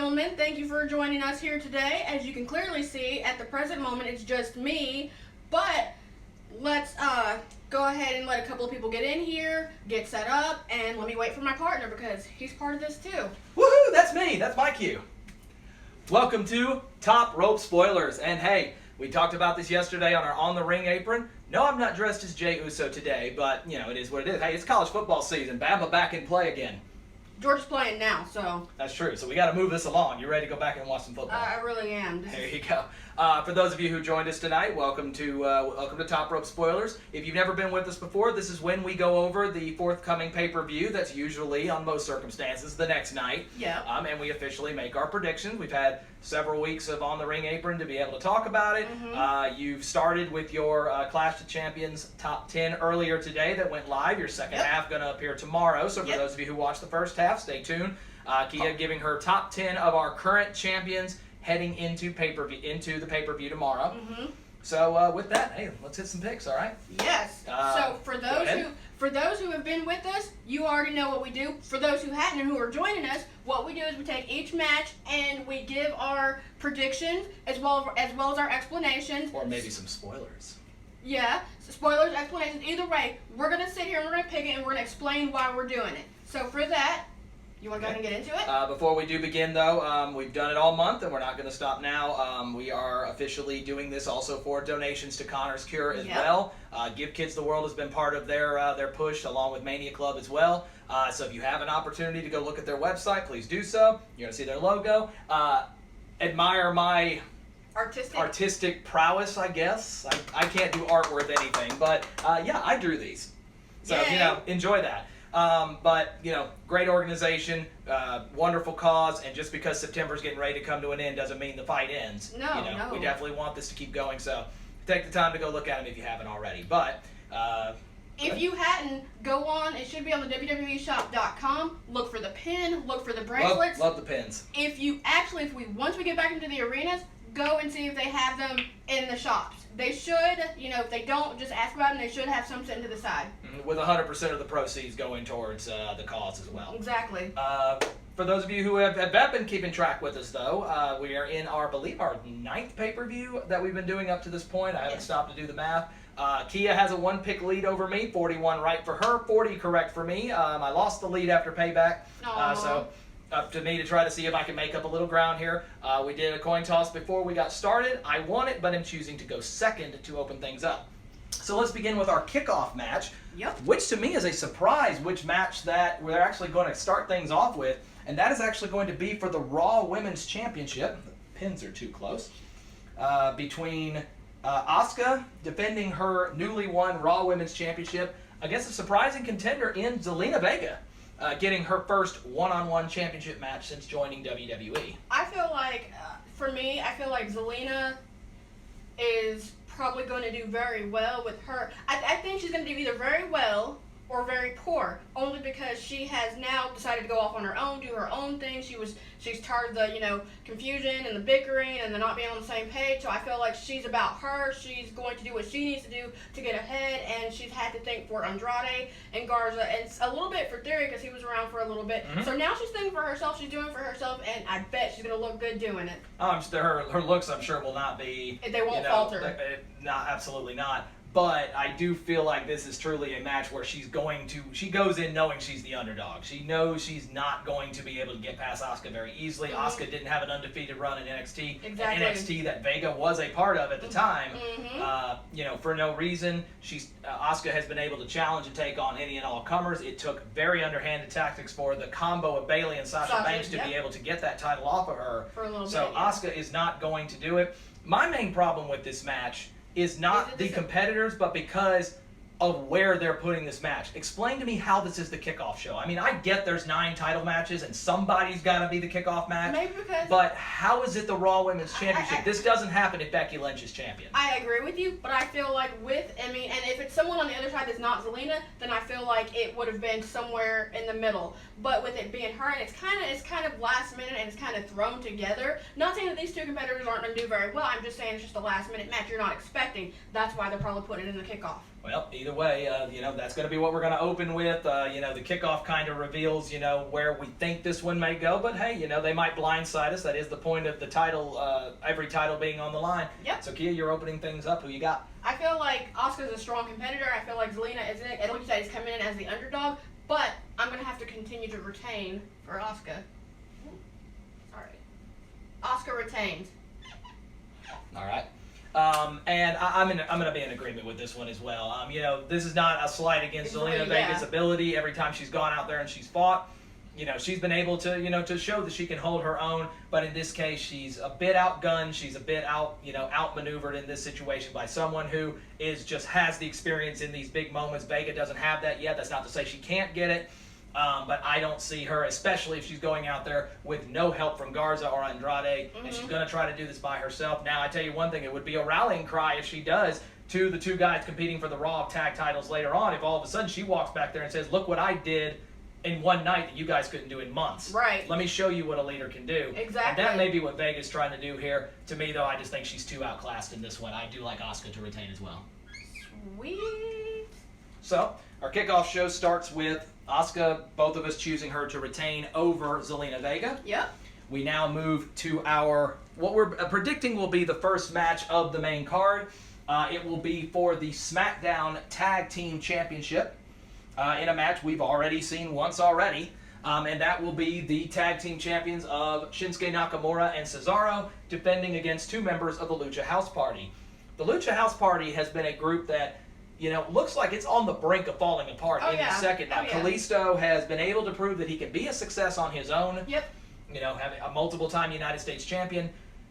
gentlemen, thank you for joining us here today. As you can clearly see, at the present moment, it's just me, but let's go ahead and let a couple of people get in here, get set up, and let me wait for my partner because he's part of this too. Woohoo! That's me. That's my cue. Welcome to Top Rope Spoilers. And hey, we talked about this yesterday on our On the Ring apron. No, I'm not dressed as Jey Uso today, but, you know, it is what it is. Hey, it's college football season. Bama back in play again. Georgia's playing now, so... That's true. So we got to move this along. You ready to go back and watch some football? I really am. There you go. For those of you who joined us tonight, welcome to Top Rope Spoilers. If you've never been with us before, this is when we go over the forthcoming pay-per-view. That's usually, on most circumstances, the next night. Yeah. And we officially make our predictions. We've had several weeks of On the Ring apron to be able to talk about it. Mm-hmm. You've started with your Clash of Champions top 10 earlier today that went live. Your second half going to appear tomorrow. So for those of you who watched the first half, stay tuned. Kia giving her top 10 of our current champions heading into the pay-per-view tomorrow. Mm-hmm. So with that, hey, let's hit some picks, all right? Yes. So for those who have been with us, you already know what we do. For those who hadn't and who are joining us, what we do is we take each match and we give our predictions as well as our explanations. Or maybe some spoilers. Yeah, so spoilers, explanations. Either way, we're gonna sit here and we're gonna pick it and we're gonna explain why we're doing it. So for that, you want to go ahead and get into it? Before we do begin, though, we've done it all month, and we're not going to stop now. We are officially doing this also for donations to Connor's Cure as well. Give Kids the World has been part of their push, along with Mania Club as well. So if you have an opportunity to go look at their website, please do so. You're going to see their logo. Admire my artistic prowess, I guess. I can't do art worth anything, but yeah, I drew these. So, you know, enjoy that. But, you know, great organization, wonderful cause, and just because September's getting ready to come to an end doesn't mean the fight ends. No. We definitely want this to keep going, so take the time to go look at them if you haven't already. But, if you hadn't, go on. It should be on the WWEshop.com. Look for the pin. Look for the bracelets. Love the pins. Once we get back into the arenas, go and see if they have them in the shops. They should, you know, if they don't, just ask about them. They should have some sitting to the side. With 100% of the proceeds going towards the cause as well. Exactly. For those of you who have been keeping track with us, though, we are in our 9th pay-per-view that we've been doing up to this point. I haven't stopped to do the math. Kia has a 1-pick lead over me, 41 right for her, 40 correct for me. I lost the lead after Payback, so up to me to try to see if I can make up a little ground here. We did a coin toss before we got started. I won it, but I'm choosing to go second to open things up. So let's begin with our kickoff match, which to me is a surprise which match that we're actually going to start things off with, and that is actually going to be for the Raw Women's Championship. The pins are too close. Between Asuka defending her newly won Raw Women's Championship against a surprising contender in Zelina Vega. Getting her first one-on-one championship match since joining WWE. I feel like, for me, Zelina is probably going to do very well with her. I think she's going to do either very well or very poor, only because she has now decided to go off on her own, do her own thing. She's tired of the, you know, confusion and the bickering and the not being on the same page. So I feel like she's about her. She's going to do what she needs to do to get ahead, and she's had to think for Andrade and Garza, and a little bit for Theory because he was around for a little bit. So now she's thinking for herself. She's doing for herself, and I bet she's going to look good doing it. Her looks, I'm sure, will not be. They won't falter. Absolutely not. But I do feel like this is truly a match where she goes in knowing she's the underdog. She knows she's not going to be able to get past Asuka very easily. Asuka didn't have an undefeated run in NXT. Exactly. An NXT that Vega was a part of at the time. You know, for no reason. Asuka has been able to challenge and take on any and all comers. It took very underhanded tactics for the combo of Bayley and Sasha Banks to be able to get that title off of her. For a little bit. So Asuka is not going to do it. My main problem with this match is not the competitors, but because of where they're putting this match. Explain to me how this is the kickoff show. I mean, I get there's 9 title matches and somebody's got to be the kickoff match. Maybe because... But how is it the Raw Women's Championship? This doesn't happen if Becky Lynch is champion. I agree with you, but I feel like and if it's someone on the other side that's not Zelina, then I feel like it would have been somewhere in the middle. But with it being her, and it's kind of last minute and it's kind of thrown together. Not saying that these two competitors aren't going to do very well. I'm just saying it's just a last minute match you're not expecting. That's why they're probably putting it in the kickoff. Well, either way, that's going to be what we're going to open with. The kickoff kind of reveals, where we think this one may go. But hey, they might blindside us. That is the point of the title, every title being on the line. Yep. So, Kia, you're opening things up. Who you got? I feel like Asuka's a strong competitor. I feel like Zelina isn't. And like you said, is coming in as the underdog. But I'm going to have to continue to retain for Asuka. Sorry. Asuka retains. All right. And I'm going to be in agreement with this one as well. This is not a slight against Zelina Vega's ability. Every time she's gone out there and she's fought, she's been able to, to show that she can hold her own. But in this case, she's a bit outgunned. She's a bit outmaneuvered in this situation by someone who just has the experience in these big moments. Vega doesn't have that yet. That's not to say she can't get it. But I don't see her, especially if she's going out there with no help from Garza or Andrade, and she's going to try to do this by herself. Now, I tell you one thing, it would be a rallying cry if she does to the two guys competing for the Raw tag titles later on, if all of a sudden she walks back there and says, look what I did in one night that you guys couldn't do in months. Right. Let me show you what a leader can do. Exactly. And that may be what Vega's trying to do here. To me, though, I just think she's too outclassed in this one. I do like Asuka to retain as well. Sweet. So, our kickoff show starts with Asuka, both of us choosing her to retain over Zelina Vega. Yep. We now move to what we're predicting will be the first match of the main card. It will be for the Smackdown Tag Team Championship in a match we've already seen once already. And that will be the Tag Team Champions of Shinsuke Nakamura and Cesaro defending against two members of the Lucha House Party. The Lucha House Party has been a group that looks like it's on the brink of falling apart any second now. Kalisto has been able to prove that he can be a success on his own. Yep. Having a multiple-time United States champion.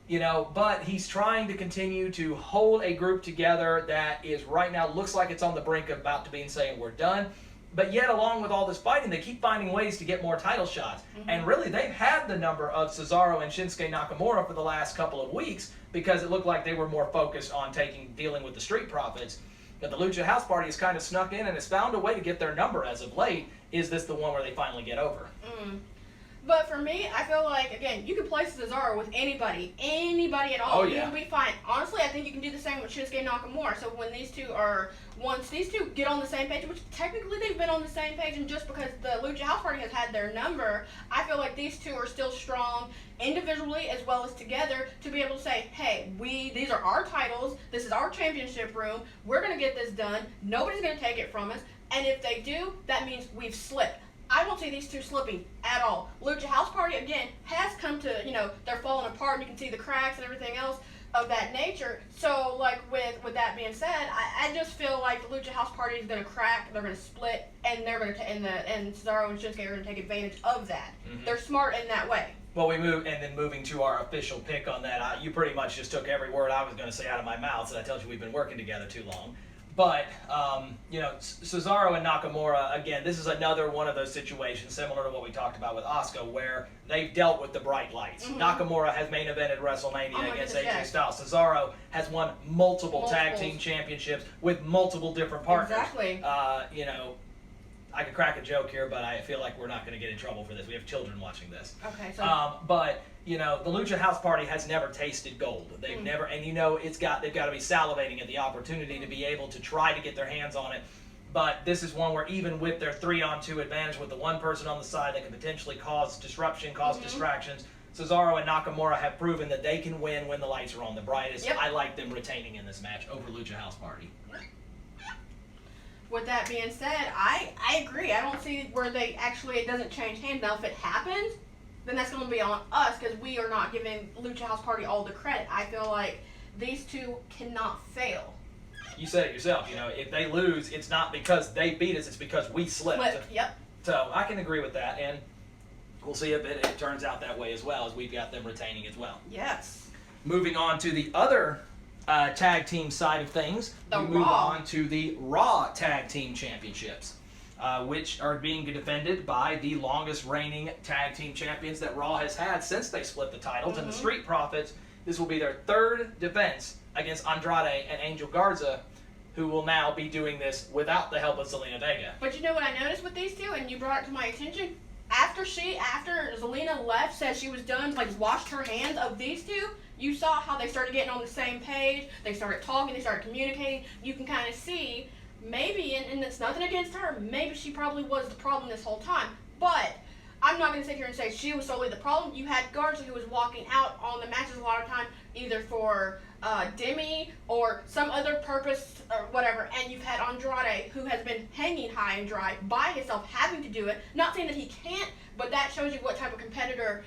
But he's trying to continue to hold a group together that is right now looks like it's on the brink of about to being saying we're done. But yet, along with all this fighting, they keep finding ways to get more title shots. And really, they've had the number of Cesaro and Shinsuke Nakamura for the last couple of weeks because it looked like they were more focused on dealing with the Street Profits. But the Lucha House Party has kind of snuck in and has found a way to get their number as of late. Is this the one where they finally get over? But for me, I feel like, again, you can place Cesaro with anybody at all. Oh, yeah. You'll be fine. Honestly, I think you can do the same with Shinsuke Nakamura. So when once these two get on the same page, which technically they've been on the same page, and just because the Lucha House Party has had their number, I feel like these two are still strong individually as well as together to be able to say, hey, these are our titles, this is our championship room, we're going to get this done, nobody's going to take it from us, and if they do, that means we've slipped. I don't see these two slipping at all. Lucha House Party, again, has come to, they're falling apart, and you can see the cracks and everything else of that nature. So, like, with that being said, I just feel like the Lucha House Party is going to crack, they're going to split, and they're going to, and Cesaro and Shinsuke are going to take advantage of that. They're smart in that way. Well, moving to our official pick on that, you pretty much just took every word I was going to say out of my mouth, so I told you we've been working together too long. But, Cesaro and Nakamura, again, this is another one of those situations similar to what we talked about with Asuka, where they've dealt with the bright lights. Nakamura has main evented WrestleMania against AJ Styles. Cesaro has won multiple tag team championships with multiple different partners. Exactly. I could crack a joke here, but I feel like we're not going to get in trouble for this. We have children watching this. Okay. So. But the Lucha House Party has never tasted gold. They've never, and they've got to be salivating at the opportunity to be able to try to get their hands on it. But this is one where even with their 3-on-2 advantage, with the one person on the side that can potentially cause disruption, cause distractions, Cesaro and Nakamura have proven that they can win when the lights are on the brightest. Yep. I like them retaining in this match over Lucha House Party. With that being said, I agree. I don't see where it doesn't change hands. Now, if it happens, then that's going to be on us because we are not giving Lucha House Party all the credit. I feel like these two cannot fail. You said it yourself. If they lose, it's not because they beat us. It's because we slipped. Yep. So I can agree with that, and we'll see if it turns out that way as well, as we've got them retaining as well. Yes. Moving on to the other tag team side of things, we move on to the Raw Tag Team Championships, which are being defended by the longest reigning tag team champions that Raw has had since they split the titles, and the Street Profits. This will be their third defense against Andrade and Angel Garza, who will now be doing this without the help of Zelina Vega. But you know what I noticed with these two, and you brought it to my attention? After Zelina left, said she was done, washed her hands of these two, you saw how they started getting on the same page, they started talking, they started communicating. You can kind of see maybe, and it's nothing against her, maybe she probably was the problem this whole time. But I'm not going to sit here and say she was solely the problem. You had Garza who was walking out on the matches a lot of time, either for Demi or some other purpose or whatever. And you've had Andrade who has been hanging high and dry by himself, having to do it. Not saying that he can't, but that shows you what type of competitor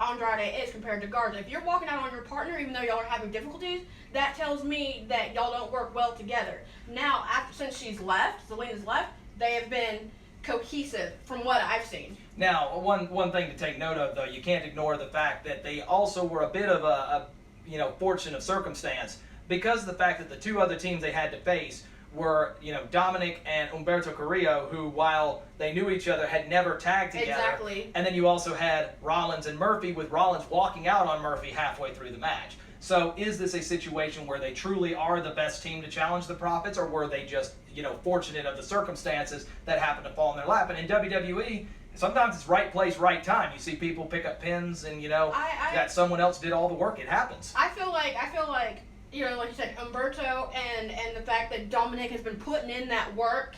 Andrade is compared to Garza. If you're walking out on your partner, even though y'all are having difficulties, that tells me that y'all don't work well together. Now, since she's left, Zelina's left, they have been cohesive from what I've seen. Now, one thing to take note of, though, you can't ignore the fact that they also were a bit of a fortune of circumstance, because of the fact that the two other teams they had to face were, Dominic and Humberto Carrillo, who, while they knew each other, had never tagged together. Exactly. And then you also had Rollins and Murphy, with Rollins walking out on Murphy halfway through the match. So is this a situation where they truly are the best team to challenge the Profits, or were they just, fortunate of the circumstances that happened to fall in their lap? And in WWE, sometimes it's right place, right time. You see people pick up pins and, that someone else did all the work. It happens. I feel like, like you said, Humberto and the fact that Dominic has been putting in that work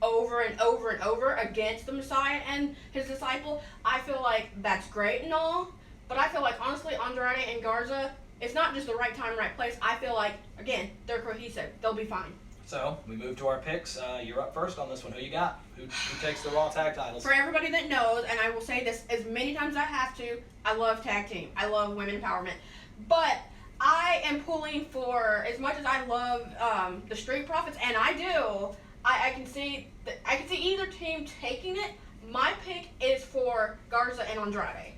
over and over and over against the Messiah and his disciple, I feel like that's great and all, but I feel like, honestly, Andrade and Garza, it's not just the right time, right place. I feel like, again, they're cohesive. They'll be fine. So, we move to our picks. You're up first on this one. Who you got? Who takes the Raw Tag titles? For everybody that knows, and I will say this as many times as I have to, I love tag team. I love women empowerment. But I am pulling for, as much as I love the Street Profits, and I do, I can see either team taking it. My pick is for Garza and Andrade.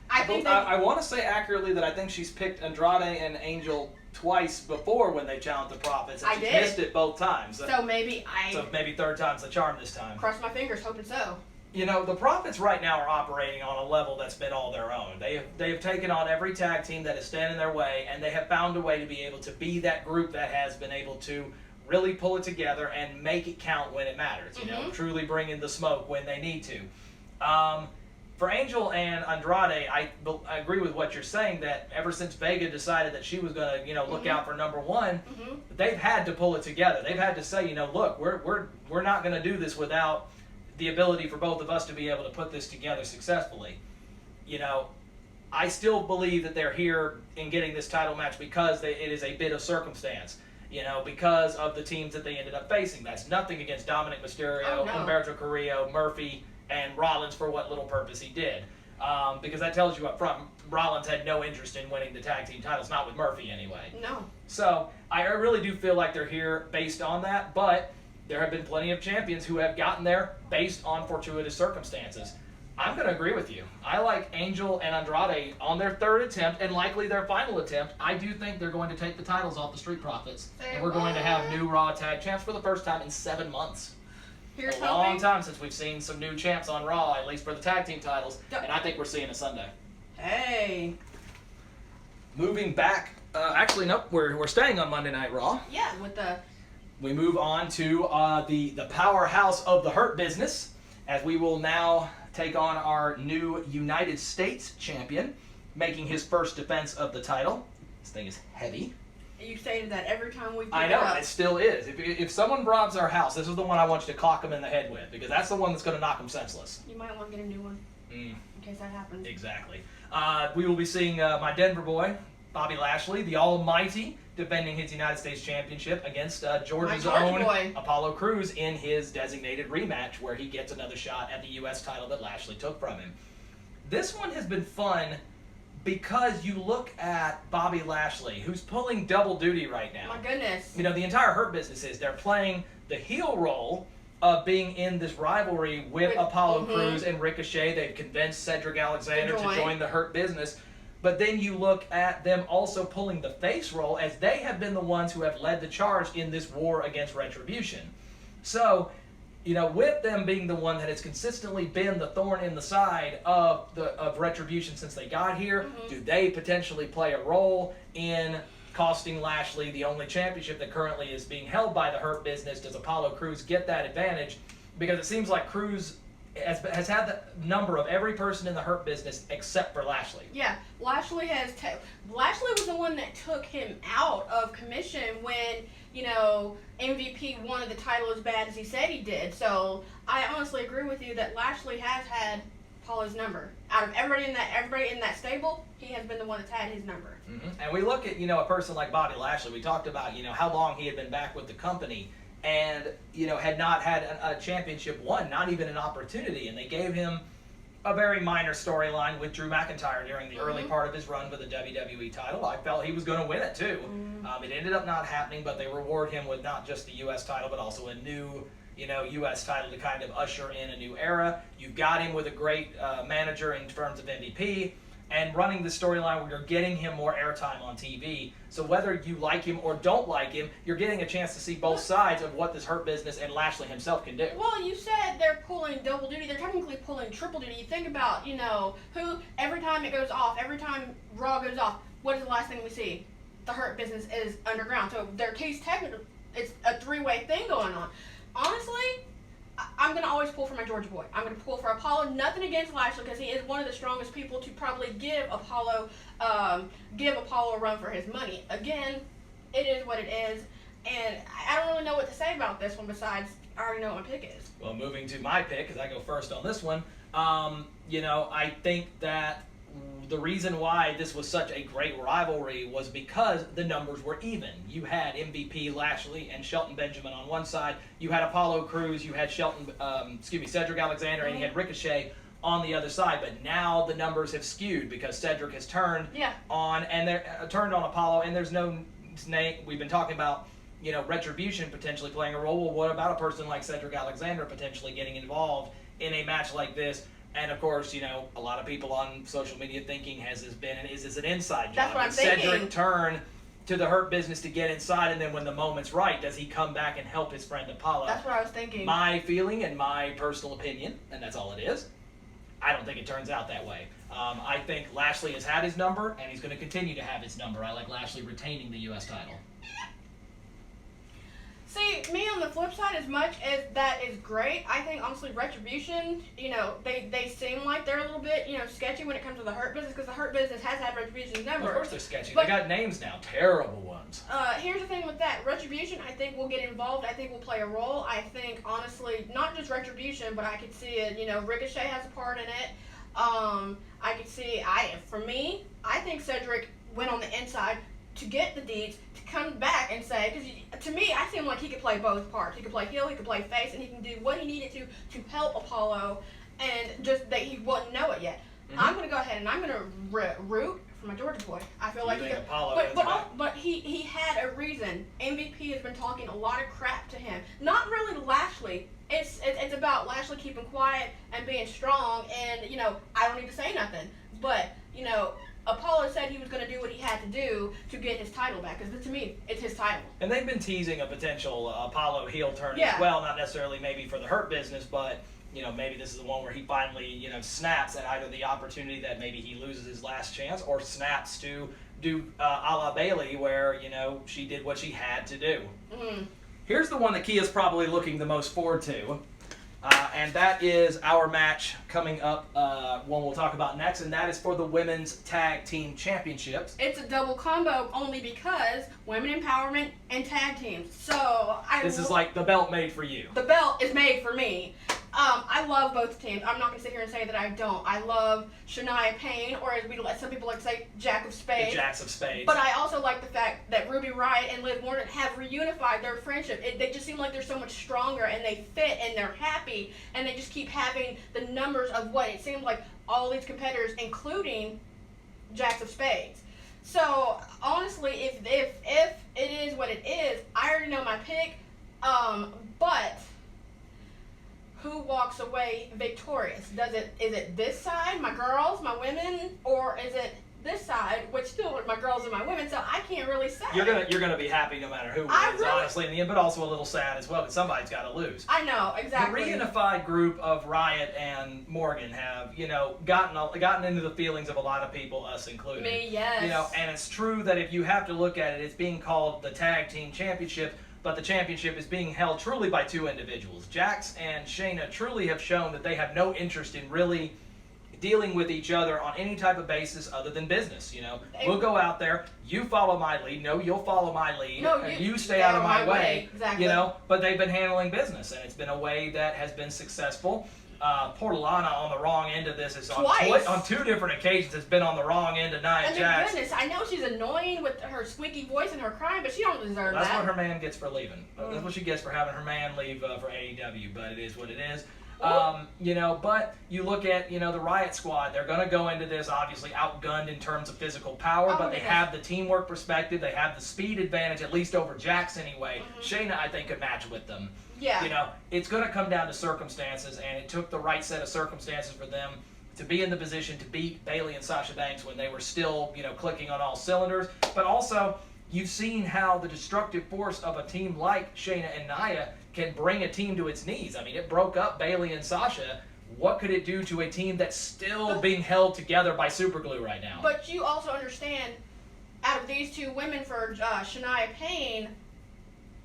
I want to say accurately that I think she's picked Andrade and Angel twice before when they challenged the Profits, and she's missed it both times. So maybe third time's the charm this time. Cross my fingers, hoping so. The Profits right now are operating on a level that's been all their own. They have taken on every tag team that is standing in their way, and they have found a way to be able to be that group that has been able to really pull it together and make it count when it matters. Truly bring in the smoke when they need to. For Angel and Andrade, I agree with what you're saying, that ever since Vega decided that she was going to, look out for number one, they've had to pull it together. They've had to say, look, we're not going to do this without the ability for both of us to be able to put this together successfully. I still believe that they're here in getting this title match because it is a bit of circumstance. Because of the teams that they ended up facing. That's nothing against Dominic Mysterio, Humberto Carrillo, Murphy, and Rollins for what little purpose he did. Because that tells you up front, Rollins had no interest in winning the tag team titles, not with Murphy anyway. No. So I really do feel like they're here based on that, but there have been plenty of champions who have gotten there based on fortuitous circumstances. I'm going to agree with you. I like Angel and Andrade on their third attempt, and likely their final attempt. I do think they're going to take the titles off the Street Profits, and we're going to have new Raw Tag Champs for the first time in 7 months. Here's a long time since we've seen some new champs on Raw, at least for the tag team titles, and I think we're seeing it Sunday. Hey. Moving back, actually, nope, we're staying on Monday Night Raw. Yeah, We move on to the powerhouse of the Hurt Business, as we will now take on our new United States champion, making his first defense of the title. This thing is heavy. You say that every time we pick I know, it up. it still is. If someone robs our house, this is the one I want you to clock them in the head with, because that's the one that's going to knock them senseless. You might want to get a new one, in case that happens. Exactly. We will be seeing my Denver boy, Bobby Lashley, the Almighty, defending his United States Championship against Georgia's own Apollo Crews in his designated rematch, where he gets another shot at the U.S. title that Lashley took from him. This one has been fun because you look at Bobby Lashley, who's pulling double duty right now. My goodness. The entire Hurt Business is they're playing the heel role of being in this rivalry with Apollo Crews and Ricochet. They've convinced Cedric Alexander to join the Hurt Business. But then you look at them also pulling the face role, as they have been the ones who have led the charge in this war against Retribution. So, with them being the one that has consistently been the thorn in the side of Retribution since they got here, do they potentially play a role in costing Lashley the only championship that currently is being held by the Hurt Business? Does Apollo Crews get that advantage? Because it seems like Crews has had the number of every person in the Hurt Business except for Lashley. Yeah, Lashley Lashley was the one that took him out of commission when, MVP wanted the title as bad as he said he did. So I honestly agree with you that Lashley has had Apollo's number. Out of everybody in that stable, he has been the one that's had his number. Mm-hmm. And we look at, a person like Bobby Lashley. We talked about, how long he had been back with the company and, had not had a championship won, not even an opportunity. And they gave him a very minor storyline with Drew McIntyre during the early part of his run for the WWE title. I felt he was going to win it too. It ended up not happening, but they reward him with not just the U.S. title, but also a new U.S. title to kind of usher in a new era. You've got him with a great manager in terms of MVP and running the storyline where you're getting him more airtime on TV. So whether you like him or don't like him, you're getting a chance to see both sides of what this Hurt Business and Lashley himself can do. Well, you said they're pulling double duty. They're technically pulling triple duty. You think about, who every time it goes off, every time Raw goes off, what is the last thing we see? The Hurt Business is underground. So their case technically, it's a three-way thing going on. Honestly, I'm going to always pull for my Georgia boy. I'm going to pull for Apollo. Nothing against Lashley because he is one of the strongest people to probably give Apollo a run for his money. Again, it is what it is. And I don't really know what to say about this one besides I already know what my pick is. Well, moving to my pick, because I go first on this one, I think that the reason why this was such a great rivalry was because the numbers were even. You had MVP Lashley and Shelton Benjamin on one side. You had Apollo Crews. You had Cedric Alexander, and you had Ricochet on the other side. But now the numbers have skewed because Cedric has turned on and they're turned on Apollo, and there's no snake. We've been talking about Retribution potentially playing a role. Well, what about a person like Cedric Alexander potentially getting involved in a match like this? And of course, a lot of people on social media thinking, is this an inside job? That's what I'm thinking. Cedric thinking. turn to the Hurt Business to get inside, and then when the moment's right, does he come back and help his friend Apollo? That's what I was thinking. My feeling and my personal opinion, and that's all it is, I don't think it turns out that way. I think Lashley has had his number, and he's going to continue to have his number. I like Lashley retaining the U.S. title. See, me on the flip side, as much as that is great, I think honestly Retribution, they seem like they're a little bit, sketchy when it comes to the Hurt Business because the Hurt Business has had Retribution's number. Of course they're sketchy. But they got names now, terrible ones. Here's the thing with that. Retribution, I think, will get involved. I think will play a role. I think, honestly, not just Retribution, but I could see it, Ricochet has a part in it. I could see, for me, I think Cedric went on the inside to get the deeds, to come back and say, because to me, I seem like he could play both parts. He could play heel, he could play face, and he can do what he needed to help Apollo, and just that he wouldn't know it yet. I'm going to go ahead and I'm going to root for my Georgia boy. I feel like he could, but he had a reason. MVP has been talking a lot of crap to him. Not really Lashley. It's about Lashley keeping quiet and being strong, and I don't need to say nothing. But Apollo said he was going to do what he had to do to get his title back, because to me, it's his title. And they've been teasing a potential Apollo heel turn as well, not necessarily maybe for the Hurt Business, but maybe this is the one where he finally snaps at either the opportunity that maybe he loses his last chance, or snaps to do a la Bayley, where she did what she had to do. Here's the one that Kia's probably looking the most forward to. And that is our match coming up, one we'll talk about next, and that is for the Women's Tag Team Championships. It's a double combo only because women empowerment and tag teams. So this is like the belt made for you. The belt is made for me. I love both teams. I'm not going to sit here and say that I don't. I love Shania Payne, or as some people like to say, Jack of Spades. The Jacks of Spades. But I also like the fact that Ruby Riott and Liv Morgan have reunified their friendship. They just seem like they're so much stronger, and they fit, and they're happy, and they just keep having the numbers of what it seems like all these competitors, including Jacks of Spades. So honestly, if it is what it is, I already know my pick. But who walks away victorious? Is it this side, my girls, my women, or is it this side, which still are my girls and my women? So I can't really say. You're gonna be happy no matter who wins, honestly, in the end, but also a little sad as well because somebody's got to lose. I know, exactly. The reunified group of Riott and Morgan have, gotten into the feelings of a lot of people, us included. Me, yes. And it's true that if you have to look at it, it's being called the Tag Team Championship. but the championship is being held truly by two individuals. Jax and Shayna truly have shown that they have no interest in really dealing with each other on any type of basis other than business. We'll go out there, you follow my lead, no, you'll follow my lead, no, and you stay out of my way. Exactly. But they've been handling business, and it's been a way that has been successful. Poor Lana on the wrong end of this is on two different occasions has been on the wrong end of Nia Jax. Goodness, I know she's annoying with her squeaky voice and her crying, but she don't deserve that. That's what her man gets for leaving. That's what she gets for having her man leave for AEW, but it is what it is. But you look at, the Riott Squad, they're going to go into this obviously outgunned in terms of physical power, but they have the teamwork perspective, they have the speed advantage, at least over Jax anyway. Shayna, I think, could match with them. Yeah. It's going to come down to circumstances, and it took the right set of circumstances for them to be in the position to beat Bayley and Sasha Banks when they were still, clicking on all cylinders. But also, you've seen how the destructive force of a team like Shayna and Nia can bring a team to its knees. I mean, it broke up Bayley and Sasha. What could it do to a team that's still being held together by superglue right now? But you also understand, out of these two women for Shania Payne,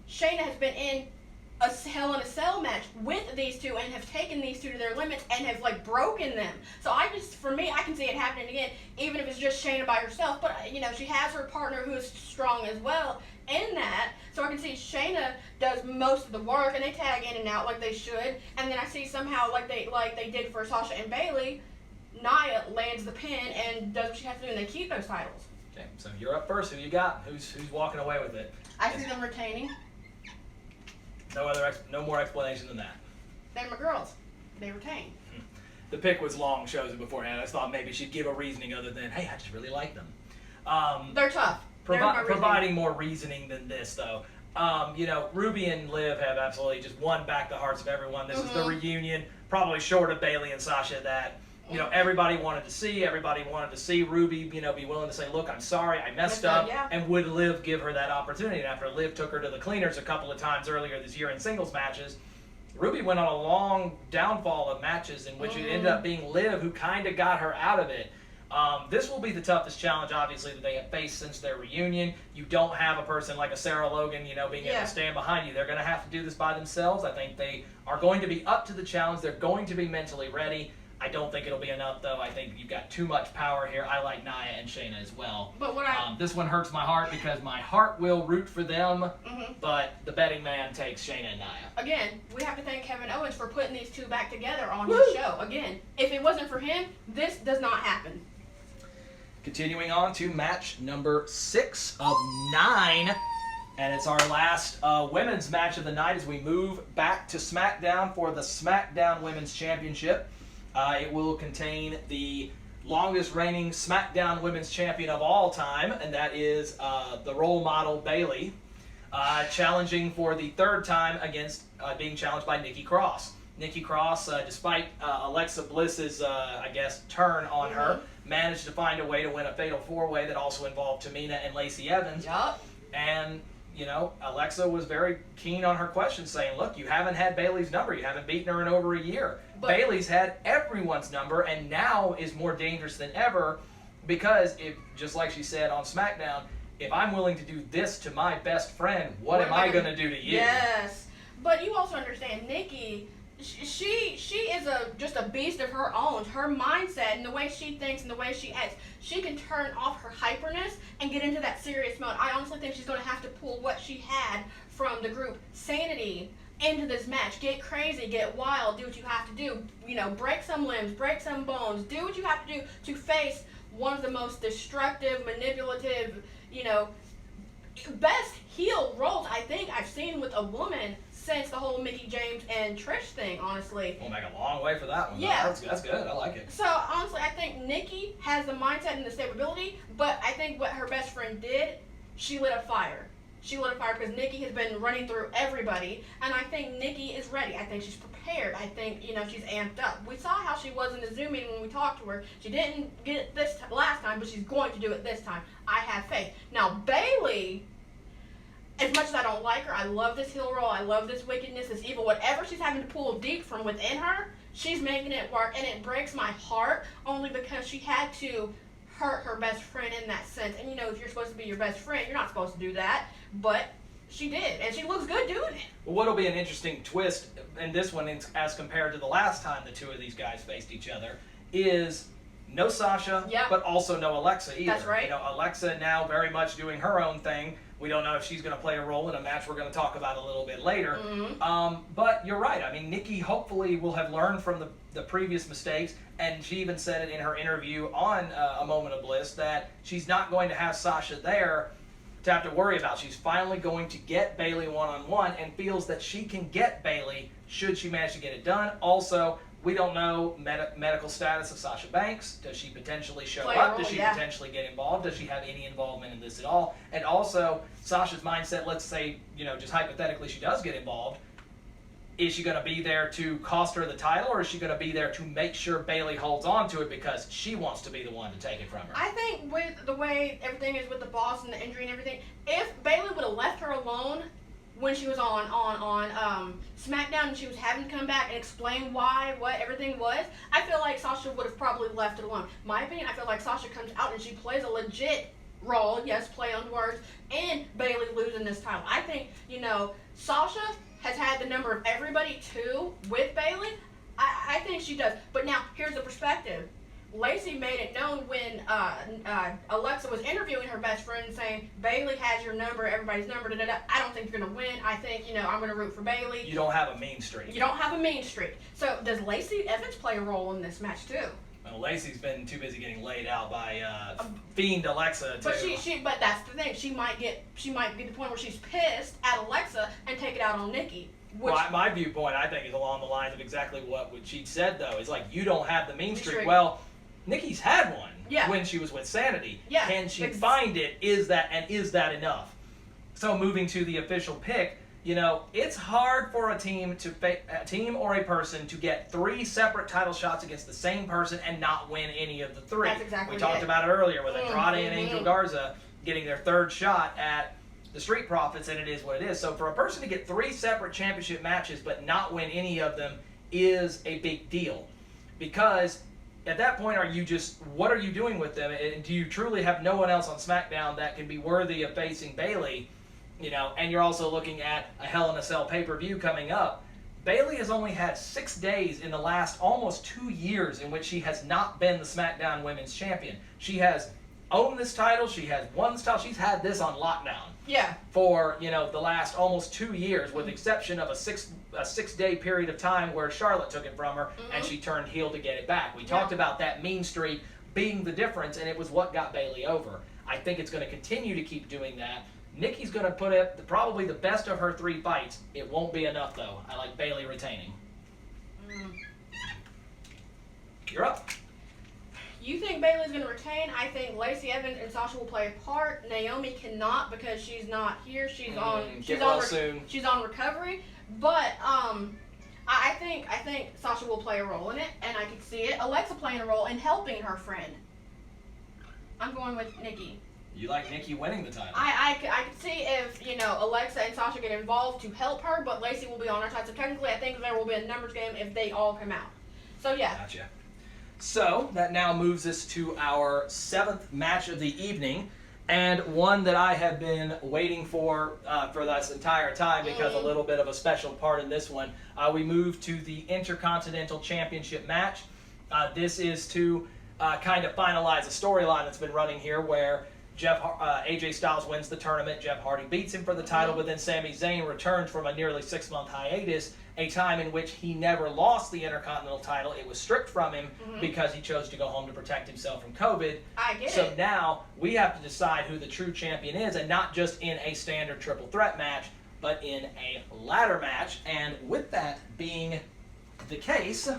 Shayna has been in a Hell in a Cell match with these two and have taken these two to their limits and have broken them. So for me, I can see it happening again, even if it's just Shayna by herself. But she has her partner who is strong as well in that. So I can see Shayna does most of the work and they tag in and out like they should. And then I see somehow like they did for Sasha and Bayley, Nia lands the pin and does what she has to do and they keep those titles. Okay, so you're up first. Who you got? Who's walking away with it? I see them retaining. No more explanation than that. They're my girls. They retain. The pick was long chosen beforehand. I thought maybe she'd give a reasoning other than, hey, I just really like them. They're tough. Providing more reasoning than this, though. Ruby and Liv have absolutely just won back the hearts of everyone. This is the reunion, probably short of Bayley and Sasha, that everybody wanted to see. Everybody wanted to see Ruby, be willing to say, look, I'm sorry, I messed up. Yeah. And would Liv give her that opportunity? And after Liv took her to the cleaners a couple of times earlier this year in singles matches, Ruby went on a long downfall of matches in which it ended up being Liv who kind of got her out of it. This will be the toughest challenge, obviously, that they have faced since their reunion. You don't have a person like a Sarah Logan, being able to stand behind you. They're going to have to do this by themselves. I think they are going to be up to the challenge. They're going to be mentally ready. I don't think it'll be enough, though. I think you've got too much power here. I like Nia and Shayna as well. But this one hurts my heart because my heart will root for them, but the betting man takes Shayna and Nia. Again, we have to thank Kevin Owens for putting these two back together on his show. Again, if it wasn't for him, this does not happen. Continuing on to match number 6 of 9. And it's our last women's match of the night as we move back to SmackDown for the SmackDown Women's Championship. It will contain the longest reigning SmackDown Women's Champion of all time, and that is the role model Bayley, challenging for the third time against being challenged by Nikki Cross. Nikki Cross, despite Alexa Bliss's, turn on her, managed to find a way to win a Fatal 4-Way that also involved Tamina and Lacey Evans. Yup. And, Alexa was very keen on her question, saying, look, you haven't had Bayley's number. You haven't beaten her in over a year. But Bayley's had everyone's number and now is more dangerous than ever because, just like she said on SmackDown, if I'm willing to do this to my best friend, what am I going to do to you? Yes. But you also understand, Nikki, she is just a beast of her own. Her mindset and the way she thinks and the way she acts, she can turn off her hyperness and get into that serious mode. I honestly think she's going to have to pull what she had from the group Sanity into this match. Get crazy, get wild, do what you have to do. Break some limbs, break some bones. Do what you have to do to face one of the most destructive, manipulative, best heel roles I think I've seen with a woman since the whole Mickie James and Trish thing, honestly. We'll make a long way for that one. Yeah. That's good. I like it. So, honestly, I think Nikki has the mindset and the stability, but I think what her best friend did, she lit a fire. She lit a fire because Nikki has been running through everybody, and I think Nikki is ready. I think she's prepared. I think, she's amped up. We saw how she was in the Zoom meeting when we talked to her. She didn't get it this last time, but she's going to do it this time. I have faith. Now, Bayley, as much as I don't like her, I love this heel roll, I love this wickedness, this evil, whatever she's having to pull deep from within her, she's making it work, and it breaks my heart only because she had to hurt her best friend in that sense. And if you're supposed to be your best friend, you're not supposed to do that, but She did, and she looks good doing it. Well, what'll be an interesting twist in this one, as compared to the last time the two of these guys faced each other, is no Sasha, but also no Alexa either. That's right. You know, Alexa now very much doing her own thing. We don't know if she's going to play a role in a match we're going to talk about a little bit later. But you're right. I mean, Nikki hopefully will have learned from the previous mistakes, and she even said it in her interview on A Moment of Bliss that she's not going to have Sasha there to have to worry about. She's finally going to get Bayley one-on-one and feels that she can get Bayley should she manage to get it done. Also, we don't know medical status of Sasha Banks. Does she potentially show up? Does she potentially get involved? Does she have any involvement in this at all? And also, Sasha's mindset, let's say, you know, just hypothetically she does get involved, is she going to be there to cost her the title, or is she going to be there to make sure Bayley holds on to it because she wants to be the one to take it from her? I think with the way everything is with the boss and the injury and everything, if Bayley would have left her alone when she was on Smackdown and she was having to come back and explain what everything was, I feel like Sasha would have probably left it alone. My opinion, I feel like Sasha comes out and she plays a legit role, yes, play on words, and Bayley losing this title. I think, you know, Sasha has had the number of everybody too with Bayley. I think she does. But now, here's the perspective. Lacey made it known when Alexa was interviewing her best friend saying, Bayley has your number, everybody's number, da-da-da. I don't think you're going to win. I think, you know, I'm going to root for Bayley. You don't have a mean streak. You don't have a mean streak. So does Lacey Evans play a role in this match too? Well, Lacey's been too busy getting laid out by Fiend Alexa too. But that's the thing. She might get to the point where she's pissed at Alexa and take it out on Nikki. Well, my viewpoint, I think, is along the lines of exactly what she said, though. Is like, you don't have the mean streak. Well, Nikki's had one when she was with Sanity. Yeah. Can she find it? Is that enough? So moving to the official pick, you know, it's hard for a team or a person to get 3 separate title shots against the same person and not win any of the 3. That's exactly we talked about it earlier with Andrade and Angel Garza getting their 3rd shot at the Street Profits, and it is what it is. So for a person to get 3 separate championship matches but not win any of them is a big deal, because at that point, what are you doing with them? And do you truly have no one else on SmackDown that can be worthy of facing Bayley? You know, and you're also looking at a Hell in a Cell pay-per-view coming up. Bayley has only had 6 days in the last almost 2 years in which she has not been the SmackDown Women's Champion. She has owned this title. She has won this title. She's had this on lockdown. Yeah. For, you know, the last almost 2 years, with the exception of a 6-day period of time where Charlotte took it from her and she turned heel to get it back. We talked about that mean streak being the difference, and it was what got Bayley over. I think it's going to continue to keep doing that. Nikki's going to put up probably the best of her 3 fights. It won't be enough, though. I like Bayley retaining. You're up. You think Bayley's going to retain? I think Lacey Evans and Sasha will play a part. Naomi cannot because she's not here. She's on recovery. But I think Sasha will play a role in it, and I can see it. Alexa playing a role in helping her friend. I'm going with Nikki. You like Nikki winning the title? I could see if, you know, Alexa and Sasha get involved to help her, but Lacey will be on her side. So technically, I think there will be a numbers game if they all come out. So yeah. Gotcha. So that now moves us to our 7th match of the evening, and one that I have been waiting for this entire time because a little bit of a special part in this one. We move to the Intercontinental Championship match. This is to kind of finalize a storyline that's been running here where AJ Styles wins the tournament, Jeff Hardy beats him for the title, but then Sami Zayn returns from a nearly 6-month hiatus, a time in which he never lost the Intercontinental title. It was stripped from him because he chose to go home to protect himself from COVID. I get it. So now we have to decide who the true champion is, and not just in a standard triple threat match, but in a ladder match. And with that being the case,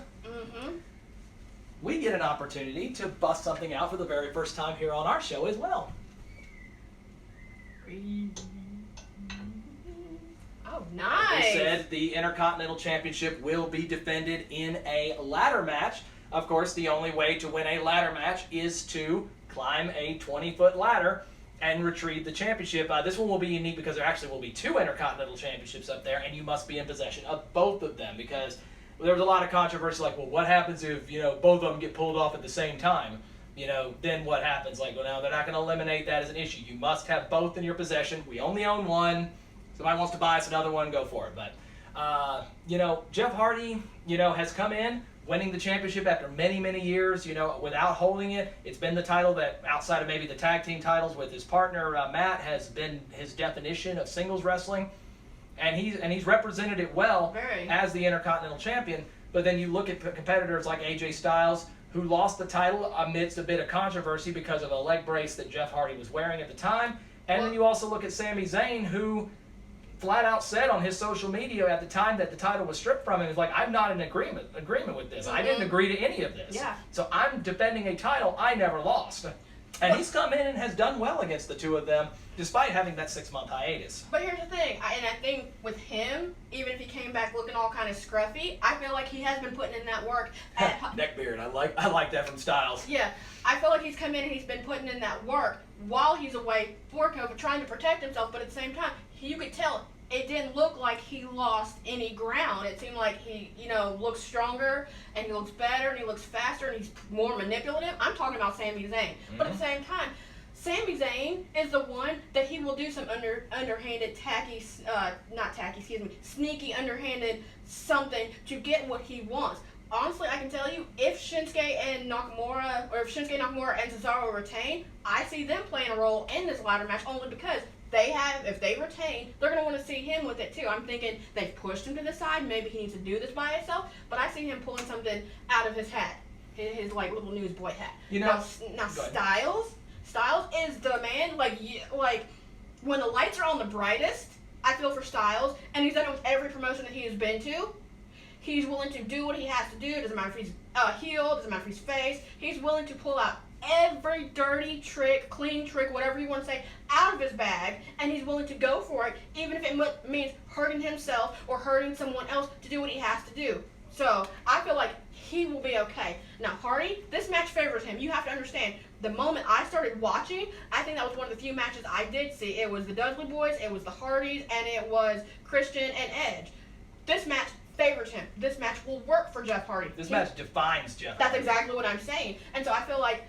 we get an opportunity to bust something out for the very first time here on our show as well. Oh, nice. Like they said, the Intercontinental Championship will be defended in a ladder match. Of course, the only way to win a ladder match is to climb a 20-foot ladder and retrieve the championship. This one will be unique because there actually will be 2 Intercontinental Championships up there, and you must be in possession of both of them, because there was a lot of controversy, like, well, what happens if, you know, both of them get pulled off at the same time? You know, then what happens? Like, well, now they're not going to eliminate that as an issue. You must have both in your possession. We only own one. somebody wants to buy us another one, go for it. But, Jeff Hardy, has come in winning the championship after many, many years, without holding it. It's been the title that, outside of maybe the tag team titles with his partner, Matt, has been his definition of singles wrestling. And he's represented it well as the Intercontinental Champion. But then you look at competitors like AJ Styles, who lost the title amidst a bit of controversy because of a leg brace that Jeff Hardy was wearing at the time. And then you also look at Sami Zayn, who flat out said on his social media at the time that the title was stripped from him, he's like, I'm not in agreement with this. I didn't agree to any of this. Yeah. So I'm defending a title I never lost. And he's come in and has done well against the two of them, despite having that 6-month hiatus. But here's the thing, and I think with him, even if he came back looking all kind of scruffy, I feel like he has been putting in that work. Neckbeard, I like that from Styles. Yeah, I feel like he's come in and he's been putting in that work while he's away for COVID, trying to protect himself. But at the same time, you could tell it didn't look like he lost any ground. It seemed like he, looks stronger and he looks better and he looks faster and he's more manipulative. I'm talking about Sami Zayn. Mm-hmm. But at the same time, Sami Zayn is the one that he will do some underhanded, sneaky, underhanded something to get what he wants. Honestly, I can tell you, if Shinsuke and Nakamura and Cesaro retain, I see them playing a role in this ladder match only because if they retain, they're going to want to see him with it too. I'm thinking they've pushed him to the side. Maybe he needs to do this by himself. But I see him pulling something out of his hat, his little newsboy hat. Now Styles is the man. Like when the lights are on the brightest, I feel for Styles, and he's done it with every promotion that he has been to. He's willing to do what he has to do. It doesn't matter if he's heel, doesn't matter if he's face. He's willing to pull out every dirty trick, clean trick, whatever you want to say, out of his bag, and he's willing to go for it, even if it means hurting himself or hurting someone else to do what he has to do. So I feel like he will be okay. Now, Hardy, this match favors him. You have to understand, the moment I started watching, I think that was one of the few matches I did see. It was the Dudley Boys, it was the Hardys, and it was Christian and Edge. This match favors him. This match will work for Jeff Hardy. This match defines Jeff Hardy. That's exactly what I'm saying. And so I feel like,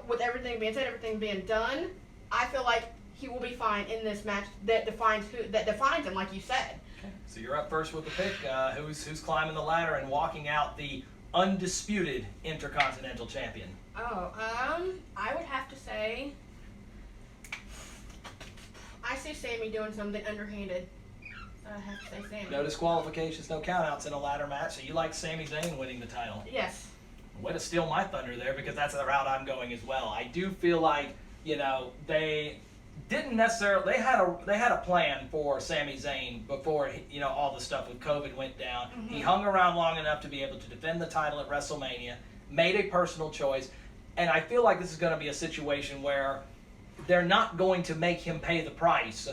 with everything being said, everything being done, I feel like he will be fine in this match that defines him, like you said. Okay. So you're up first with the pick. Who's climbing the ladder and walking out the undisputed Intercontinental Champion? I would have to say, I see Sami doing something underhanded. I have to say Sami. No disqualifications, no countouts in a ladder match. So you like Sami Zayn winning the title? Yes. Way to steal my thunder there, because that's the route I'm going as well. I do feel like, they didn't necessarily, they had a plan for Sami Zayn before, all the stuff with COVID went down. Mm-hmm. He hung around long enough to be able to defend the title at WrestleMania, made a personal choice, and I feel like this is going to be a situation where they're not going to make him pay the price,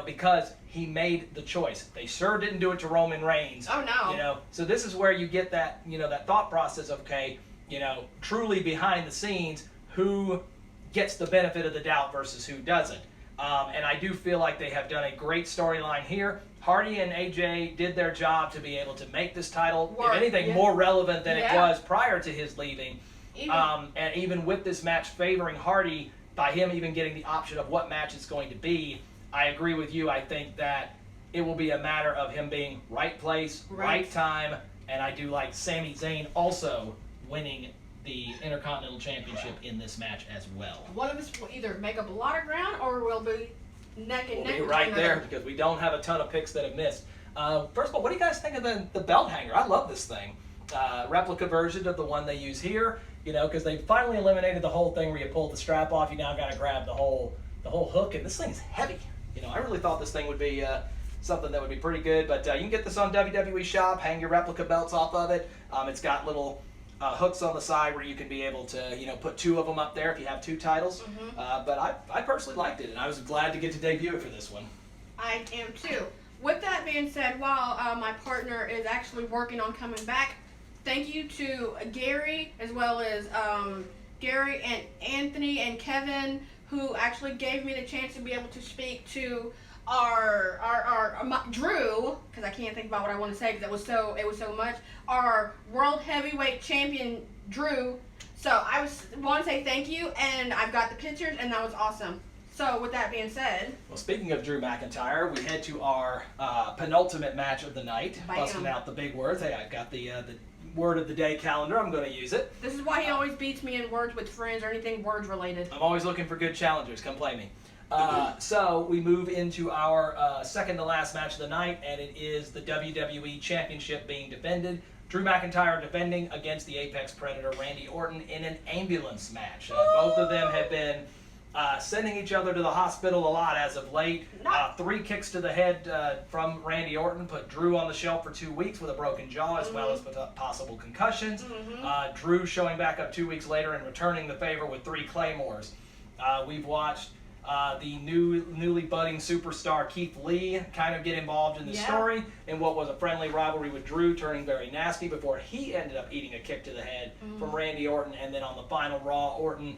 because he made the choice. They sure didn't do it to Roman Reigns. Oh, no. So this is where you get that, that thought process of, okay, truly behind the scenes, who gets the benefit of the doubt versus who doesn't. And I do feel like they have done a great storyline here. Hardy and AJ did their job to be able to make this title, if anything, more relevant than it was prior to his leaving. And even with this match favoring Hardy, by him even getting the option of what match it's going to be, I agree with you. I think that it will be a matter of him being right place, right time, and I do like Sami Zayn also winning the Intercontinental Championship in this match as well. One of us will either make up a lot of ground or we'll be neck and neck. We'll be right there because we don't have a ton of picks that have missed. First of all, what do you guys think of the belt hanger? I love this thing. Replica version of the one they use here, because they finally eliminated the whole thing where you pull the strap off. You now got to grab the whole hook, and this thing is heavy. I really thought this thing would be something that would be pretty good, but you can get this on WWE Shop. Hang your replica belts off of it. It's got little hooks on the side where you can be able to, put two of them up there if you have two titles. Mm-hmm. But I personally liked it, and I was glad to get to debut it for this one. I am too. With that being said, while my partner is actually working on coming back, thank you to Gary, as well as Gary and Anthony and Kevin, who actually gave me the chance to be able to speak to our Drew, because I can't think about what I want to say because it was so much. Our world heavyweight champion Drew. So I want to say thank you, and I've got the pictures, and that was awesome. So with that being said, well, speaking of Drew McIntyre, we head to our penultimate match of the night, Bam. busting out the big words. Hey, I've got the word of the day calendar. I'm going to use it. this is why he always beats me in words with friends or anything words related. I'm always looking for good challengers. Come play me. So we move into our second to last match of the night, and it is the WWE Championship being defended. Drew McIntyre defending against the Apex Predator, Randy Orton, in an ambulance match. Both of them have been sending each other to the hospital a lot as of late. 3 kicks to the head from Randy Orton put Drew on the shelf for 2 weeks with a broken jaw as well as possible concussions. Drew showing back up 2 weeks later and returning the favor with 3 claymores. We've watched the newly budding superstar Keith Lee kind of get involved in the story in what was a friendly rivalry with Drew, turning very nasty before he ended up eating a kick to the head from Randy Orton. And then on the final Raw, Orton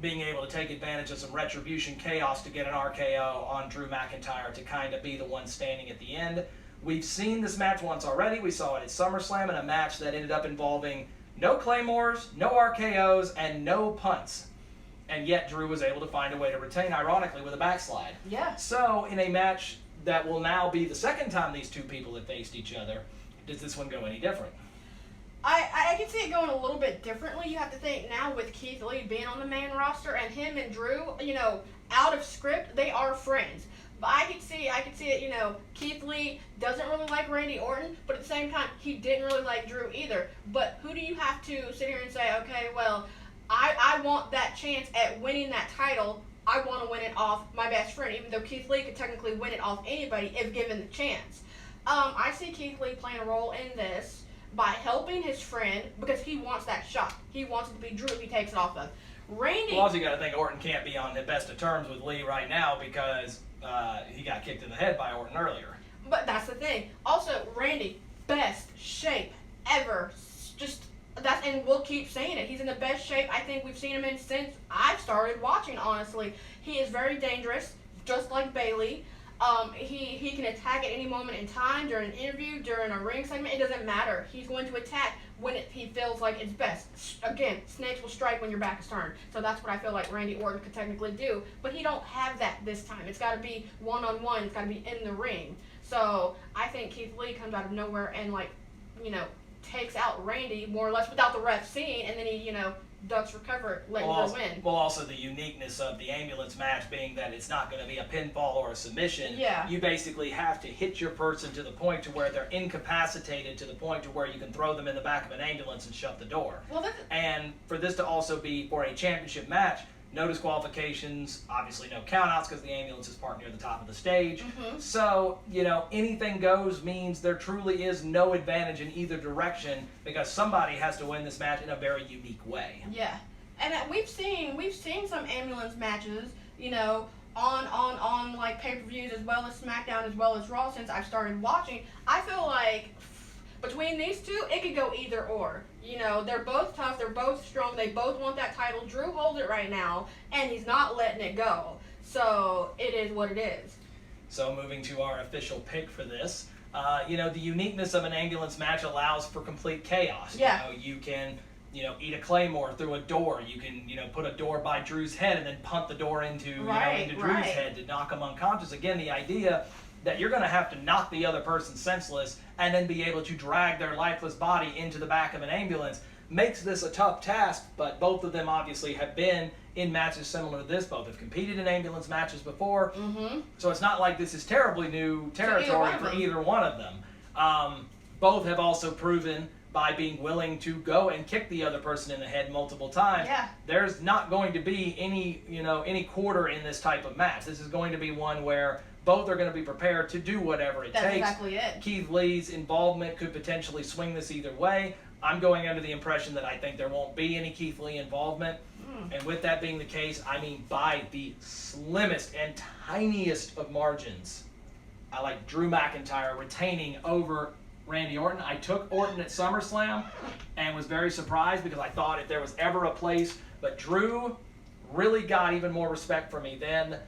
being able to take advantage of some retribution chaos to get an RKO on Drew McIntyre to kind of be the one standing at the end. We've seen this match once already. We saw it at SummerSlam in a match that ended up involving no claymores, no RKOs, and no punts. And yet Drew was able to find a way to retain, ironically, with a backslide. Yeah. So in a match that will now be the second time these two people have faced each other, does this one go any different? I can see it going a little bit differently. You have to think now with Keith Lee being on the main roster and him and Drew, out of script, they are friends. But I could see it, Keith Lee doesn't really like Randy Orton, but at the same time, he didn't really like Drew either. But who do you have to sit here and say, okay, well, I want that chance at winning that title. I want to win it off my best friend, even though Keith Lee could technically win it off anybody if given the chance. I see Keith Lee playing a role in this by helping his friend because he wants that shot. He wants it to be Drew if he takes it off of Randy. Well, also you got to think Orton can't be on the best of terms with Lee right now because he got kicked in the head by Orton earlier. But that's the thing. Also, Randy, best shape ever. And we'll keep saying it. He's in the best shape I think we've seen him in since I've started watching, honestly. He is very dangerous, just like Bayley. He can attack at any moment in time, during an interview, during a ring segment. It doesn't matter. He's going to attack when he feels like it's best. Again, snakes will strike when your back is turned. So that's what I feel like Randy Orton could technically do. But he don't have that this time. It's got to be one-on-one. It's got to be in the ring. So I think Keith Lee comes out of nowhere and, takes out Randy more or less without the ref seeing, and then he, ducks, recover, let Drew win. Well, also the uniqueness of the ambulance match being that it's not going to be a pinfall or a submission. Yeah. You basically have to hit your person to the point to where they're incapacitated to the point to where you can throw them in the back of an ambulance and shut the door. Well, and for this to also be for a championship match, no disqualifications, obviously no countouts because the ambulance is parked near the top of the stage. So, anything goes means there truly is no advantage in either direction because somebody has to win this match in a very unique way. Yeah. And we've seen some ambulance matches, on like pay-per-views as well as Smackdown as well as Raw since I've started watching. I feel like between these two, it could go either or. They're both tough. They're both strong. They both want that title. Drew holds it right now, and he's not letting it go. So it is what it is. So moving to our official pick for this, the uniqueness of an ambulance match allows for complete chaos. Yeah. You can, eat a claymore through a door. You can, put a door by Drew's head and then punt the door into Drew's head to knock him unconscious. Again, the idea that you're going to have to knock the other person senseless and then be able to drag their lifeless body into the back of an ambulance makes this a tough task, but both of them obviously have been in matches similar to this. Both have competed in ambulance matches before, so it's not like this is terribly new territory for either one of them. Both have also proven by being willing to go and kick the other person in the head multiple times. Yeah. There's not going to be any quarter in this type of match. This is going to be one where both are going to be prepared to do whatever it takes. That's exactly it. Keith Lee's involvement could potentially swing this either way. I'm going under the impression that I think there won't be any Keith Lee involvement. And with that being the case, I mean by the slimmest and tiniest of margins, I like Drew McIntyre retaining over Randy Orton. I took Orton at SummerSlam and was very surprised because I thought if there was ever a place, but Drew really got even more respect for me then.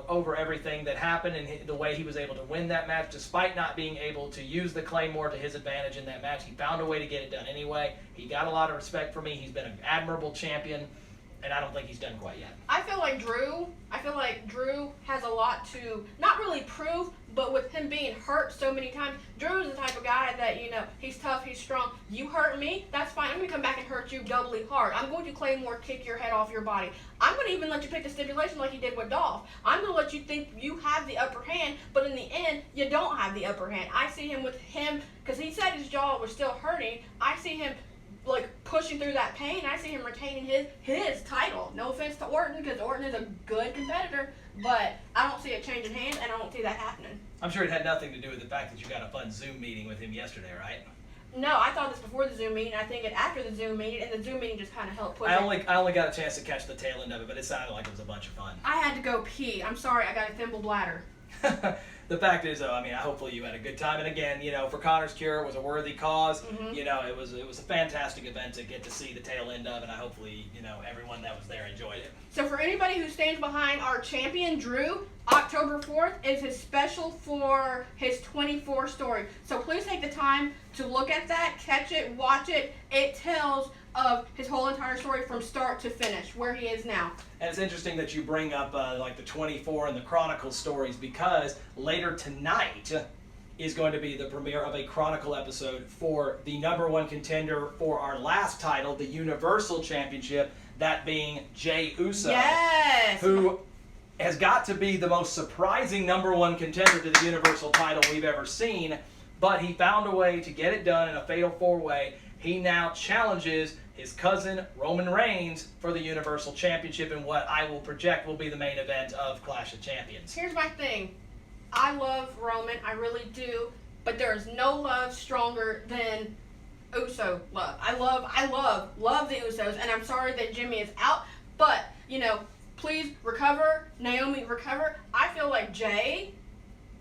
Over everything that happened and the way he was able to win that match, despite not being able to use the Claymore to his advantage in that match. He found a way to get it done anyway. He got a lot of respect for me. He's been an admirable champion. And I don't think he's done quite yet. I feel like Drew has a lot to not really prove, but with him being hurt so many times, Drew's the type of guy that, you know, he's tough, he's strong. You hurt me, that's fine. I'm going to come back and hurt you doubly hard. I'm going to Claymore kick your head off your body. I'm going to even let you pick the stipulation like you did with Dolph. I'm going to let you think you have the upper hand, but in the end, you don't have the upper hand. I see him with him, because he said his jaw was still hurting. I see him like pushing through that pain. I see him retaining his title. No offense to Orton, because Orton is a good competitor, but I don't see it changing hands, and I don't see that happening. I'm sure it had nothing to do with the fact that you got a fun Zoom meeting with him yesterday, right? No, I thought this before the Zoom meeting. I think it after the Zoom meeting, and the Zoom meeting just kind of helped push I only got a chance to catch the tail end of it, but it sounded like it was a bunch of fun. I had to go pee. I'm sorry, I got a thimble bladder. The fact is, though, I mean, hopefully you had a good time. And again, you know, for Connor's Cure, it was a worthy cause. Mm-hmm. You know, it was a fantastic event to get to see the tail end of, and I hopefully, you know, everyone that was there enjoyed it. So for anybody who stands behind our champion, Drew, October 4th is his special for his 24 story. So please take the time to look at that, catch it, watch it. It tells of his whole entire story from start to finish, where he is now. And it's interesting that you bring up like the 24 and the Chronicle stories, because later tonight is going to be the premiere of a Chronicle episode for the #1 contender for our last title, the Universal Championship, that being Jey Uso. Yes! Who has got to be the most surprising #1 contender to the Universal title we've ever seen, but he found a way to get it done in a fatal 4-way. He now challenges his cousin Roman Reigns for the Universal Championship in what I will project will be the main event of Clash of Champions. Here's my thing. I love Roman, I really do, but there is no love stronger than Uso love. I love the Usos, and I'm sorry that Jimmy is out, but, you know, please recover, Naomi recover. I feel like Jey,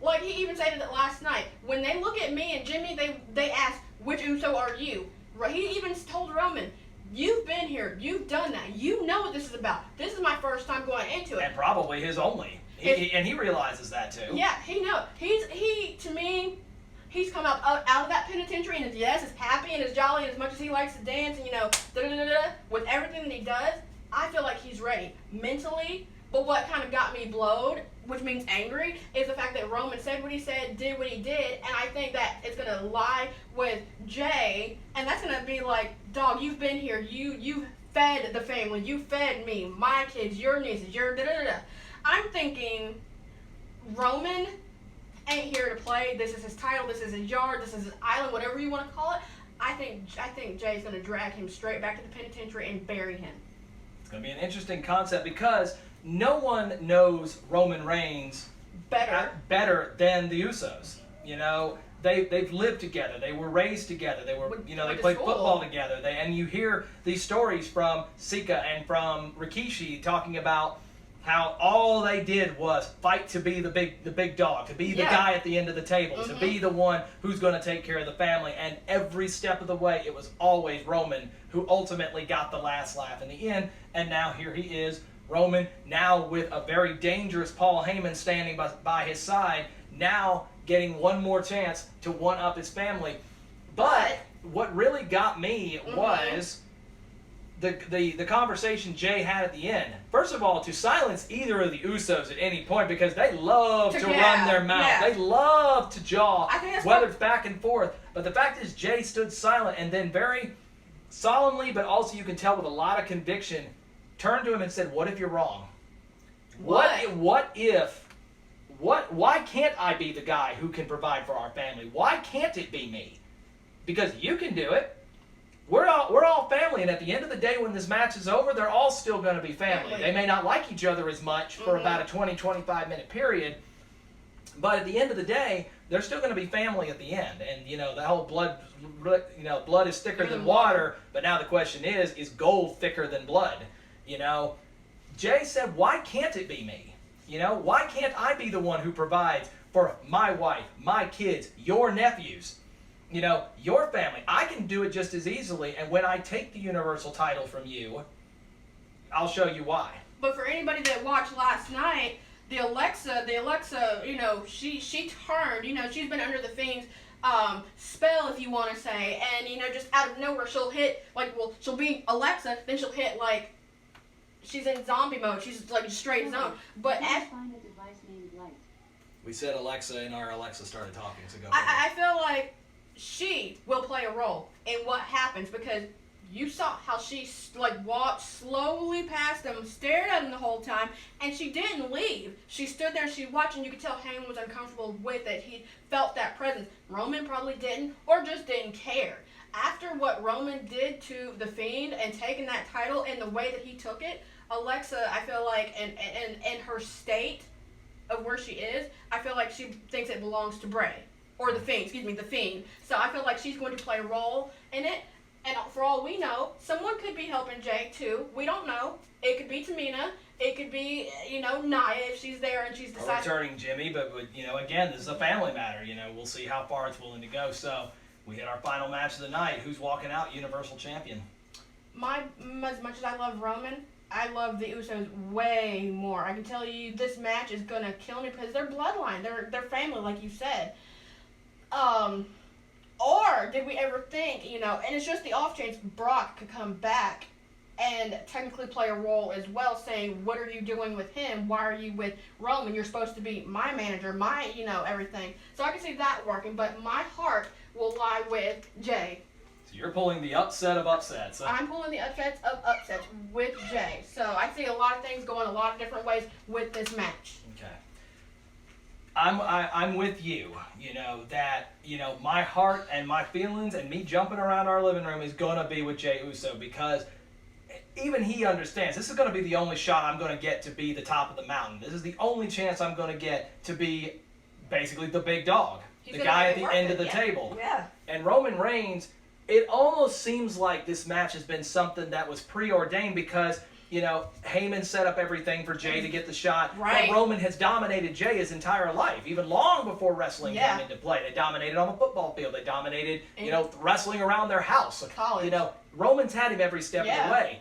like he even said it last night, when they look at me and Jimmy, they ask, which Uso are you? He even told Roman, you've been here, you've done that, you know what this is about. This is my first time going into it. And probably his only. And he realizes that too. Yeah, he knows. To me, he's come out of that penitentiary, and yes, is happy and is jolly, and as much as he likes to dance and, you know, with everything that he does, I feel like he's ready mentally. But what kind of got me blowed, which means angry, is the fact that Roman said what he said, did what he did, and I think that it's going to lie with Jey, and that's going to be like, dog, you've been here, you fed the family, you fed me, my kids, your nieces, your da-da-da-da. I'm thinking Roman ain't here to play. This is his title, this is his yard, this is his island, whatever you want to call it. I think Jay's going to drag him straight back to the penitentiary and bury him. It's going to be an interesting concept, because no one knows Roman Reigns better than the Usos. You know, they've lived together. They were raised together. They were, you know, they played football together. And you hear these stories from Sika and from Rikishi talking about how all they did was fight to be the big dog, to be the guy at the end of the table, to be the one who's going to take care of the family. And every step of the way, it was always Roman who ultimately got the last laugh in the end. And now here he is, Roman, now with a very dangerous Paul Heyman standing by his side, now getting one more chance to one-up his family. But what really got me was the conversation Jey had at the end. First of all, to silence either of the Usos at any point, because they love to run their mouth. Yeah. They love to jaw, whether it's back and forth. But the fact is, Jey stood silent and then very solemnly, but also you can tell with a lot of conviction, turned to him and said, what if you're wrong? Why can't I be the guy who can provide for our family? Why can't it be me? Because you can do it. We're all family, and at the end of the day, when this match is over, they're all still going to be family. They may not like each other as much for about a 20-25 minute period, but at the end of the day, they're still going to be family at the end. And, you know, the whole blood is thicker than water, but now the question is gold thicker than blood? You know, Jey said, why can't it be me? You know, why can't I be the one who provides for my wife, my kids, your nephews, you know, your family? I can do it just as easily, and when I take the Universal title from you, I'll show you why. But for anybody that watched last night, the Alexa, you know, she turned, you know, she's been under the Fiend's spell, if you want to say, and, you know, just out of nowhere, she'll hit, like, well, she'll be Alexa, then she'll hit, like, she's in zombie mode. She's like straight zombie. But we said Alexa, and our Alexa started talking. So go. I feel like she will play a role in what happens because you saw how she like walked slowly past them, stared at him the whole time, and she didn't leave. She stood there and she watched, and you could tell Heyman was uncomfortable with it. He felt that presence. Roman probably didn't, or just didn't care. After what Roman did to The Fiend and taking that title and the way that he took it, Alexa, I feel like, in her state of where she is, I feel like she thinks it belongs to Bray. Or The Fiend, The Fiend. So I feel like she's going to play a role in it. And for all we know, someone could be helping Jay too. We don't know. It could be Tamina. It could be, Nia if she's there and she's decided. Or returning Jimmy, but again, this is a family matter. We'll see how far it's willing to go. So we hit our final match of the night. Who's walking out Universal Champion? As much as I love Roman, I love the Usos way more. I can tell you this match is gonna kill me because they're bloodline. They're family, like you said. Or did we ever think, and it's just the off chance Brock could come back and technically play a role as well, saying, what are you doing with him? Why are you with Roman? You're supposed to be my manager, my, everything. So I can see that working, but my heart will lie with Jay. So you're pulling the upset of upsets. I'm pulling the upsets of upsets with Jay. So I see a lot of things going a lot of different ways with this match. Okay. I'm with you, that, my heart and my feelings and me jumping around our living room is going to be with Jey Uso because even he understands this is going to be the only shot I'm going to get to be the top of the mountain. This is the only chance I'm going to get to be basically the big dog, the guy at the end of the table. Yeah. And Roman Reigns, it almost seems like this match has been something that was preordained because Heyman set up everything for Jay to get the shot. Right. But Roman has dominated Jay his entire life, even long before wrestling came into play. They dominated on the football field. They dominated, wrestling around their house. College. Roman's had him every step of the way.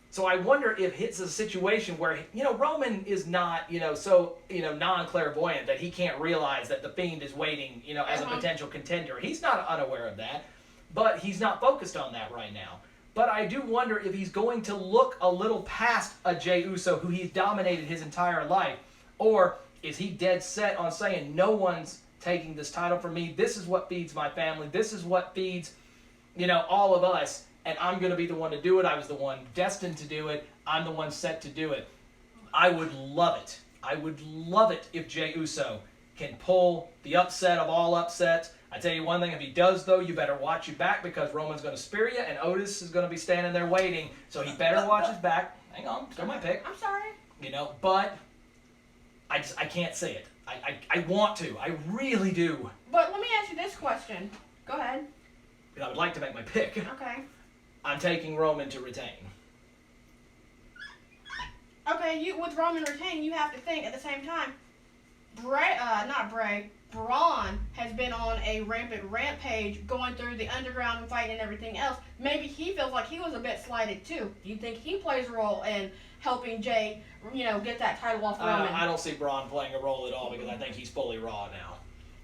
So I wonder if it's a situation where, Roman is not, so, non-clairvoyant that he can't realize that the Fiend is waiting, as a potential contender. He's not unaware of that, but he's not focused on that right now. But I do wonder if he's going to look a little past a Jey Uso who he's dominated his entire life. Or is he dead set on saying, no one's taking this title from me. This is what feeds my family. This is what feeds, all of us. And I'm going to be the one to do it. I was the one destined to do it. I'm the one set to do it. I would love it. I would love it if Jey Uso can pull the upset of all upsets. I tell you one thing, if he does, though, you better watch your back because Roman's going to spear you, and Otis is going to be standing there waiting. So he better watch his back. Hang on, still my pick. I'm sorry. But I can't say it. I want to. I really do. But let me ask you this question. Go ahead. I would like to make my pick. Okay. I'm taking Roman to retain. Okay, with Roman retaining, you have to think at the same time. Braun has been on a rampant rampage going through the underground and fighting and everything else. Maybe he feels like he was a bit slighted too. Do you think he plays a role in helping Jay, get that title off Roman? I don't see Braun playing a role at all because I think he's fully Raw now.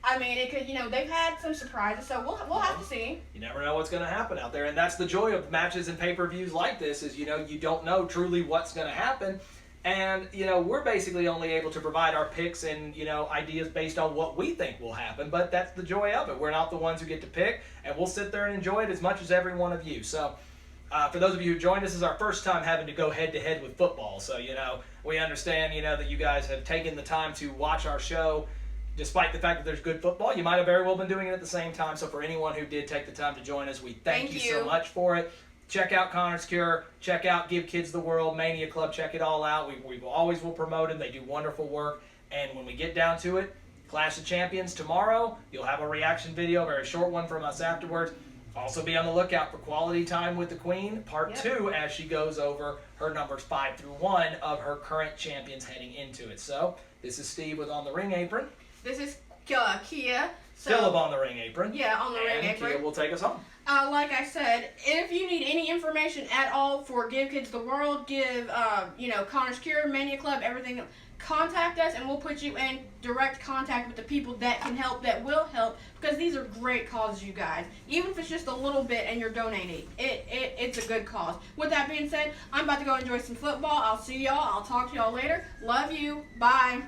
I mean, it could, they've had some surprises, so we'll have to see. You never know what's going to happen out there, and that's the joy of matches and pay-per-views like this is, you don't know truly what's going to happen. And, we're basically only able to provide our picks and, ideas based on what we think will happen. But that's the joy of it. We're not the ones who get to pick. And we'll sit there and enjoy it as much as every one of you. So, for those of you who joined us, this is our first time having to go head-to-head with football. So, we understand, that you guys have taken the time to watch our show. Despite the fact that there's good football, you might have very well been doing it at the same time. So, for anyone who did take the time to join us, we thank you so much for it. Check out Connor's Cure. Check out Give Kids the World, Mania Club. Check it all out. We always will promote them. They do wonderful work. And when we get down to it, Clash of Champions tomorrow. You'll have a reaction video, a very short one from us afterwards. Also be on the lookout for Quality Time with the Queen, Part 2, as she goes over her numbers 5 through 1 of her current champions heading into it. So, this is Steve with On the Ring Apron. This is Kia. So, Philip on the ring apron. Yeah, on the ring And apron. Kia will take us home. Like I said, if you need any information at all for Give Kids the World, give, Connor's Cure, Mania Club, everything, contact us and we'll put you in direct contact with the people that can help, that will help, because these are great causes, you guys. Even if it's just a little bit and you're donating, it's a good cause. With that being said, I'm about to go enjoy some football. I'll see y'all. I'll talk to y'all later. Love you. Bye.